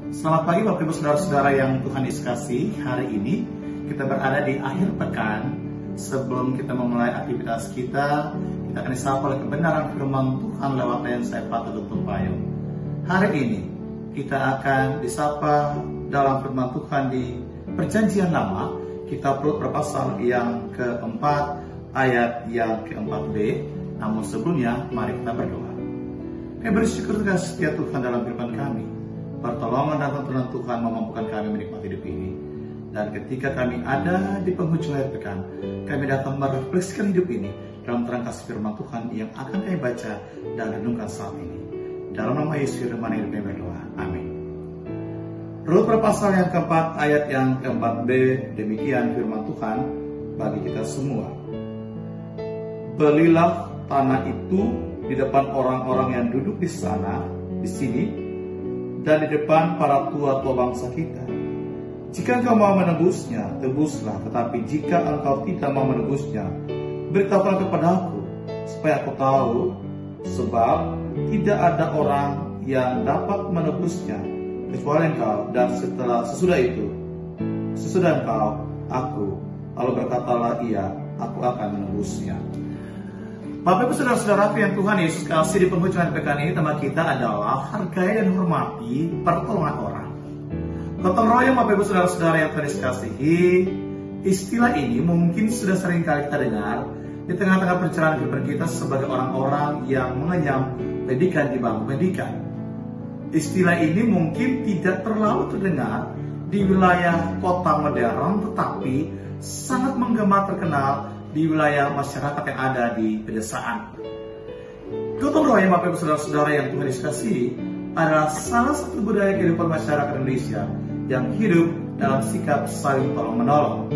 Selamat pagi Bapak Ibu Saudara-saudara yang Tuhan Yesus kasih. Hari ini kita berada di akhir pekan. Sebelum kita memulai aktivitas kita akan disapa oleh kebenaran firman Tuhan lewat yang saya patut untuk payung. Hari ini kita akan disapa dalam firman Tuhan di Perjanjian Lama, kitab Rut pasal yang keempat, ayat yang keempat B. Namun sebelumnya, mari kita berdoa. Kami bersyukur atas setia Tuhan dalam kehidupan kami. Pertolongan dan tuntunan Tuhan memampukan kami menikmati hidup ini. Dan ketika kami ada di penghujung akhir pekan, kami datang merefleksikan hidup ini dalam terang kasih firman Tuhan yang akan kami baca dan renungkan saat ini. Dalam nama Yesus firman hidup kami berdoa. Amin. Rut pasal yang keempat, ayat yang keempat B, demikian firman Tuhan bagi kita semua. Belilah tanah itu di depan orang-orang yang duduk di sana, di sini, dan di depan para tua-tua bangsa kita. Jika engkau mau menebusnya, tebuslah. Tetapi jika engkau tidak mau menebusnya, beritahukan kepadaku, supaya aku tahu, sebab tidak ada orang yang dapat menebusnya kecuali engkau. Dan sesudah engkau, aku. Lalu berkatalah ia, aku akan menebusnya. Bapak Ibu Saudara-saudara yang Tuhan Yesus kasih, di penghujung pekan ini tema kita adalah hargai dan hormati pertolongan orang. Gotong royong Bapak Ibu Saudara-saudara yang Tuhan Yesus kasihi, istilah ini mungkin sudah sering kali kita dengar di tengah-tengah perjalanan kehidupan kita sebagai orang-orang yang mengenyam pendidikan di bangku pendidikan. Istilah ini mungkin tidak terlalu terdengar di wilayah kota modern, tetapi sangat menggema terkenal di wilayah masyarakat yang ada di pedesaan. Gotong royong Bapak Ibu Saudara-saudara yang Tuhan Yesus kasih adalah salah satu budaya kehidupan masyarakat Indonesia yang hidup dalam sikap saling tolong-menolong.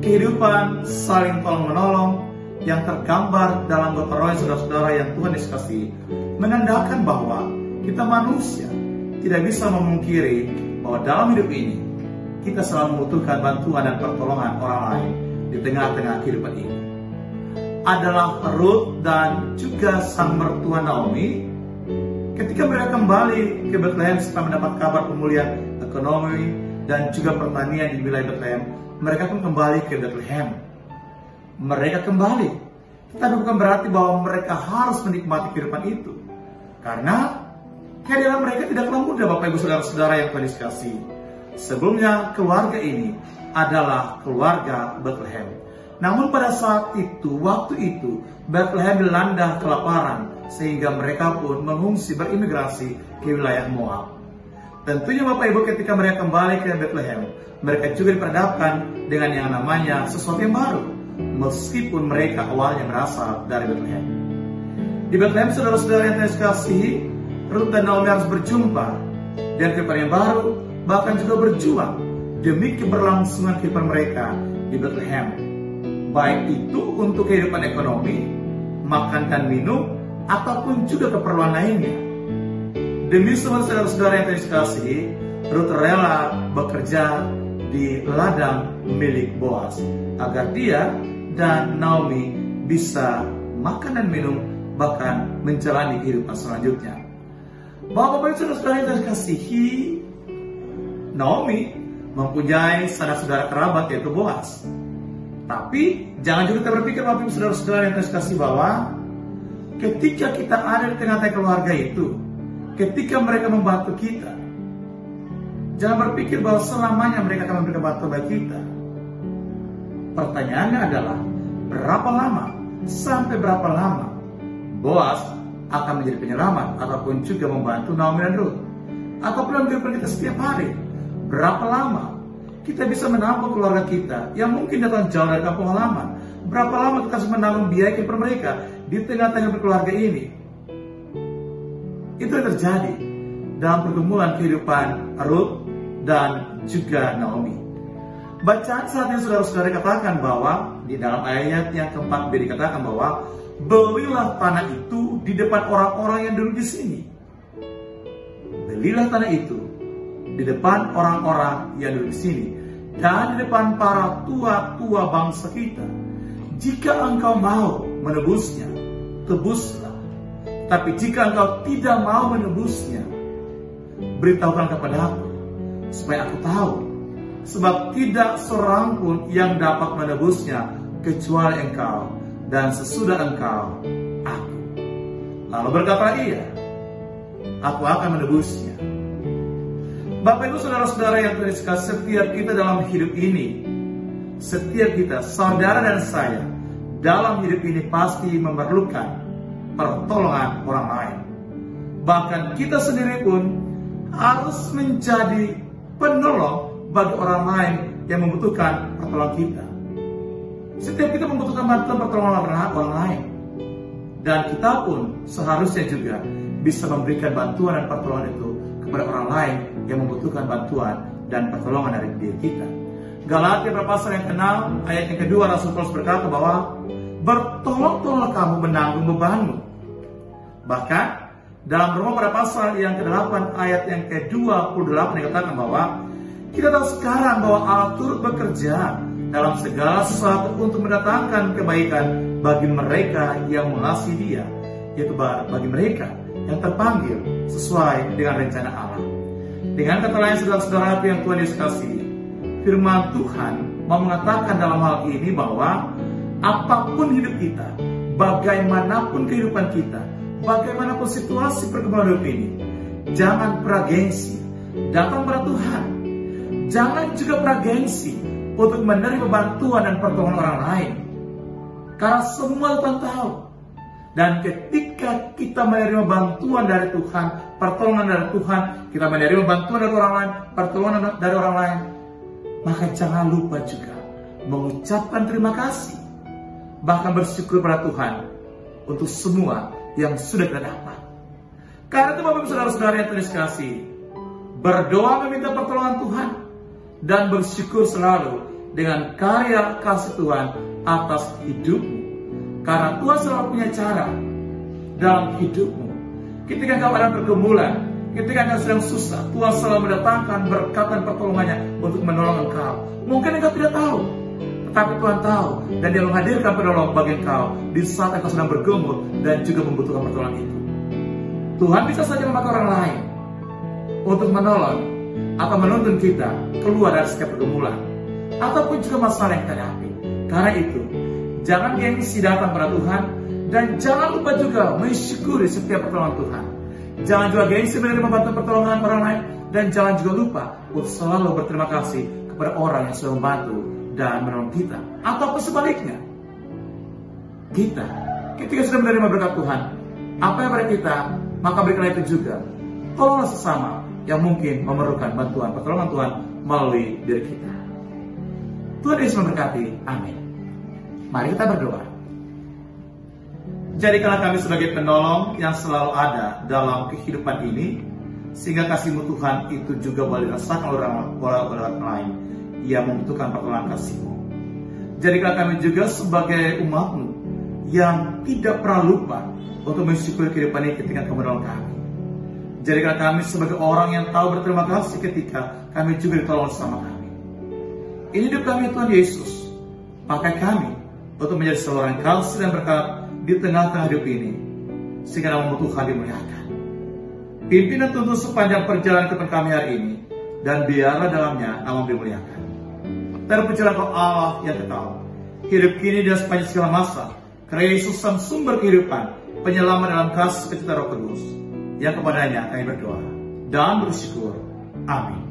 Kehidupan saling tolong-menolong yang tergambar dalam gotong royong saudara-saudara yang Tuhan Yesus kasih menandakan bahwa kita manusia tidak bisa memungkiri bahwa dalam hidup ini kita selalu membutuhkan bantuan dan pertolongan orang lain. Di tengah-tengah kehidupan ini adalah Rut dan juga sang mertua Naomi. Ketika mereka kembali ke Bethlehem setelah mendapat kabar pemulihan ekonomi dan juga pertanian di wilayah Bethlehem, mereka pun kembali ke Bethlehem. Mereka kembali, tapi bukan berarti bahwa mereka harus menikmati kehidupan itu, karena kehadiran mereka tidak terlalu mudah. Bapak Ibu Saudara-saudara yang Tuhan kasih, sebelumnya keluarga ini adalah keluarga Bethlehem. Namun pada saat itu, waktu itu, Bethlehem dilanda kelaparan, sehingga mereka pun mengungsi berimigrasi ke wilayah Moab. Tentunya Bapak Ibu, ketika mereka kembali ke Bethlehem, mereka juga diperhadapkan dengan yang namanya sesuatu yang baru, meskipun mereka awalnya berasal dari Bethlehem. Di Bethlehem, saudara-saudara yang Tuhan kasih, Rut dan Naomi harus berjumpa dan kehidupan yang baru, bahkan juga berjuang demi keberlangsungan kehidupan mereka di Bethlehem. Baik itu untuk kehidupan ekonomi, makan dan minum, ataupun juga keperluan lainnya. Demi semua saudara-saudara yang terkasih, Rut rela bekerja di ladang milik Boaz, agar dia dan Naomi bisa makan dan minum, bahkan menjalani kehidupan selanjutnya. Bapak-bapak saudara-saudara yang terkasihi, Naomi mempunyai saudara-saudara kerabat yaitu Boaz. Tapi jangan juga kita berpikir Bapak Ibu Saudara-saudara yang terkasih bahwa ketika kita ada di tengah-tengah keluarga itu, ketika mereka membantu kita, jangan berpikir bahwa selamanya mereka akan memberikan bantuan bagi kita. Pertanyaannya adalah berapa lama, sampai berapa lama Boaz akan menjadi penyelamat ataupun juga membantu Naomi dan Rut, ataupun dalam kehidupan kita setiap hari. Berapa lama kita bisa menampung keluarga kita yang mungkin datang jauh dari kampung halaman? Berapa lama kita harus menanggung biaya kehidupan mereka di tengah-tengah keluarga ini? Itu yang terjadi dalam pergumulan kehidupan Rut dan juga Naomi. Bacaan saat ini saudara-saudara katakan bahwa di dalam ayat yang keempat B dikatakan bahwa belilah tanah itu di depan orang-orang yang duduk di sini. Belilah tanah itu di depan orang-orang yang duduk di sini dan di depan para tua-tua bangsa kita. Jika engkau mau menebusnya, tebuslah. Tapi jika engkau tidak mau menebusnya, beritahukan kepada aku, supaya aku tahu. Sebab tidak seorang pun yang dapat menebusnya kecuali Engkau, dan sesudah Engkau, aku. Lalu berkata ia, aku akan menebusnya. Bapak Ibu Saudara-saudara yang terkasih, setiap kita dalam hidup ini, setiap kita, saudara dan saya, dalam hidup ini pasti memerlukan pertolongan orang lain. Bahkan kita sendiri pun harus menjadi penolong bagi orang lain yang membutuhkan pertolongan kita. Setiap kita membutuhkan bantuan pertolongan orang lain. Dan kita pun seharusnya juga bisa memberikan bantuan dan pertolongan itu kepada orang lain yang membutuhkan bantuan dan pertolongan dari diri kita. Galatia pasal yang ke-6 ayat yang kedua, Rasul Paulus berkata bahwa bertolong-tolonglah kamu menanggung bebanmu. Bahkan dalam Roma pada pasal yang ke-8 ayat yang ke-28 dikatakan bahwa kita tahu sekarang bahwa Allah turut bekerja dalam segala sesuatu untuk mendatangkan kebaikan bagi mereka yang mengasihi Dia, yaitu bagi mereka yang terpanggil sesuai dengan rencana Allah. Dengan kata lain, saudara-saudara yang Tuhan Yesus kasihi, firman Tuhan mau mengatakan dalam hal ini bahwa apapun hidup kita, bagaimanapun kehidupan kita, bagaimanapun situasi perkembangan hidup ini, jangan pernah gengsi datang pada Tuhan. Jangan juga pernah gengsi untuk menerima bantuan dan pertolongan orang lain, karena semua Tuhan tahu. Dan ketika kita menerima bantuan dari Tuhan, pertolongan dari Tuhan, kita menerima bantuan dari orang lain, pertolongan dari orang lain, maka jangan lupa juga mengucapkan terima kasih, bahkan bersyukur pada Tuhan untuk semua yang sudah kita dapat. Karena itu Bapak Ibu Saudara-saudara yang terkasih, berdoa meminta pertolongan Tuhan dan bersyukur selalu dengan karya kasih Tuhan atas hidupmu. Karena Tuhan selalu punya cara dalam hidupmu. Ketika engkau ada pergumulan, ketika engkau sedang susah, Tuhan selalu mendatangkan berkat dan pertolongannya untuk menolong engkau. Mungkin engkau tidak tahu, tetapi Tuhan tahu, dan Dia menghadirkan penolong bagi engkau di saat engkau sedang bergumul dan juga membutuhkan pertolongan itu. Tuhan bisa saja memakai orang lain untuk menolong atau menuntun kita keluar dari setiap pergumulan ataupun juga masalah yang kita hadapi. Karena itu, jangan gengsi datang pada Tuhan, dan jangan lupa juga mensyukuri setiap pertolongan Tuhan. Jangan juga gengsi menerima bantuan pertolongan orang lain, dan jangan juga lupa untuk selalu berterima kasih kepada orang yang sudah membantu dan menolong kita. Ataupun sebaliknya, kita ketika sudah menerima berkat Tuhan, apa yang pada kita, maka berikanlah itu juga. Tolonglah sesama yang mungkin memerlukan bantuan pertolongan Tuhan melalui diri kita. Tuhan Yesus memberkati. Amin. Mari kita berdoa. Jadikanlah kami sebagai penolong yang selalu ada dalam kehidupan ini, sehingga kasih-Mu Tuhan itu juga boleh dirasakan oleh orang lain yang membutuhkan pertolongan kasih-Mu. Jadikanlah kami juga sebagai umat-Mu yang tidak pernah lupa untuk mensyukuri kehidupan ini ketika Kau menolong kami. Jadikanlah kami sebagai orang yang tahu berterima kasih ketika kami juga ditolong sama kami. Ini hidup kami Tuhan Yesus. Pakai kami untuk menjadi seorang yang kasih dan berkat di tengah-tengah hidup ini, sehingga nama Tuhan dimuliakan. Pimpin dan tuntun sepanjang perjalanan kehidupan kami hari ini, dan biarlah dalamnya nama dimuliakan. Terpujilah Kau Allah yang kekal, hidup kini dan sepanjang segala masa, karena Yesus sang sumber kehidupan, penyelamat dalam kasih kecintaan Roh Kudus, yang kepadanya kami berdoa dan bersyukur. Amin.